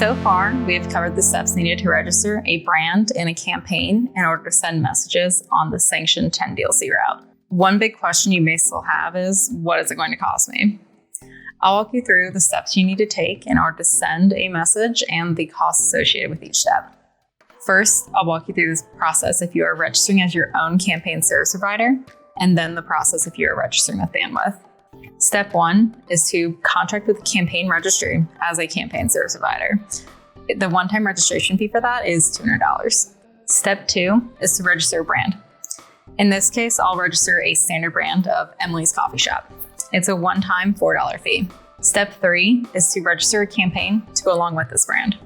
So far, we have covered the steps needed to register a brand in a campaign in order to send messages on the sanctioned 10 DLC route. One big question you may still have is, what is it going to cost me? I'll walk you through the steps you need to take in order to send a message and the costs associated with each step. First, I'll walk you through this process if you are registering as your own campaign service provider, and then the process if you are registering with Bandwidth. Step 1 is to contract with Campaign Registry as a campaign service provider. The one-time registration fee for that is $200. Step 2 is to register a brand. In this case, I'll register a standard brand of Emily's Coffee Shop. It's a one-time $4 fee. Step 3 is to register a campaign to go along with this brand.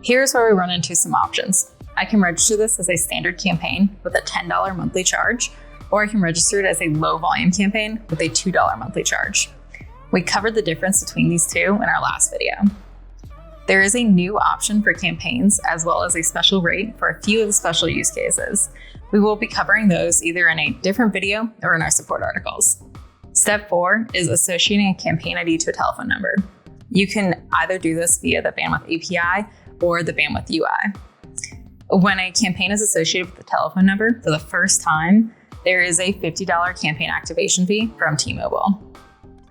Here's where we run into some options. I can register this as a standard campaign with a $10 monthly charge, or I can register it as a low volume campaign with a $2 monthly charge. We covered the difference between these two in our last video. There is a new option for campaigns as well as a special rate for a few of the special use cases. We will be covering those either in a different video or in our support articles. Step 4 is associating a campaign ID to a telephone number. You can either do this via the Bandwidth API or the Bandwidth UI. When a campaign is associated with the telephone number for the first time, there is a $50 campaign activation fee from T-Mobile.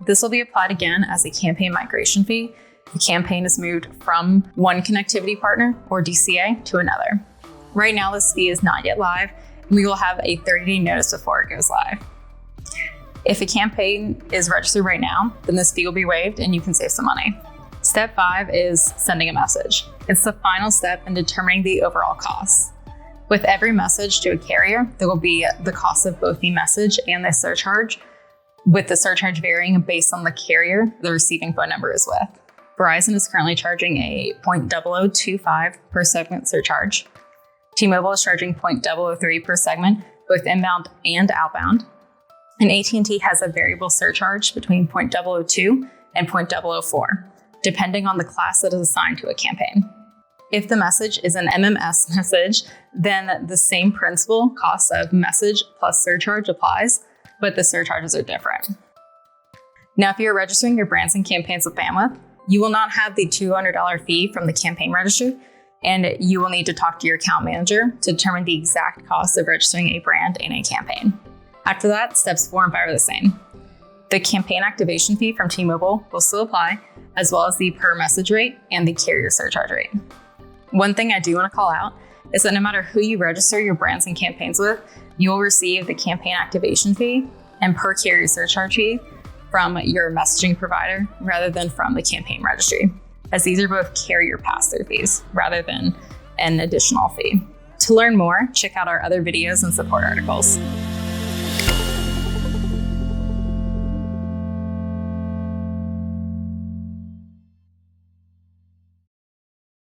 This will be applied again as a campaign migration fee. The campaign is moved from one connectivity partner or DCA to another. Right now, this fee is not yet live, and we will have a 30-day notice before it goes live. If a campaign is registered right now, then this fee will be waived and you can save some money. Step 5 is sending a message. It's the final step in determining the overall costs. With every message to a carrier, there will be the cost of both the message and the surcharge, with the surcharge varying based on the carrier the receiving phone number is with. Verizon is currently charging a .0025 per segment surcharge. T-Mobile is charging .003 per segment, both inbound and outbound. And AT&T has a variable surcharge between .002 and .004, depending on the class that is assigned to a campaign. If the message is an MMS message, then the same principal cost of message plus surcharge applies, but the surcharges are different. Now, if you're registering your brands and campaigns with Bandwidth, you will not have the $200 fee from the campaign registry, and you will need to talk to your account manager to determine the exact cost of registering a brand in a campaign. After that, steps 4 and 5 are the same. The campaign activation fee from T-Mobile will still apply, as well as the per message rate and the carrier surcharge rate. One thing I do want to call out is that no matter who you register your brands and campaigns with, you will receive the campaign activation fee and per carrier surcharge fee from your messaging provider rather than from the campaign registry, as these are both carrier pass-through fees rather than an additional fee. To learn more, check out our other videos and support articles.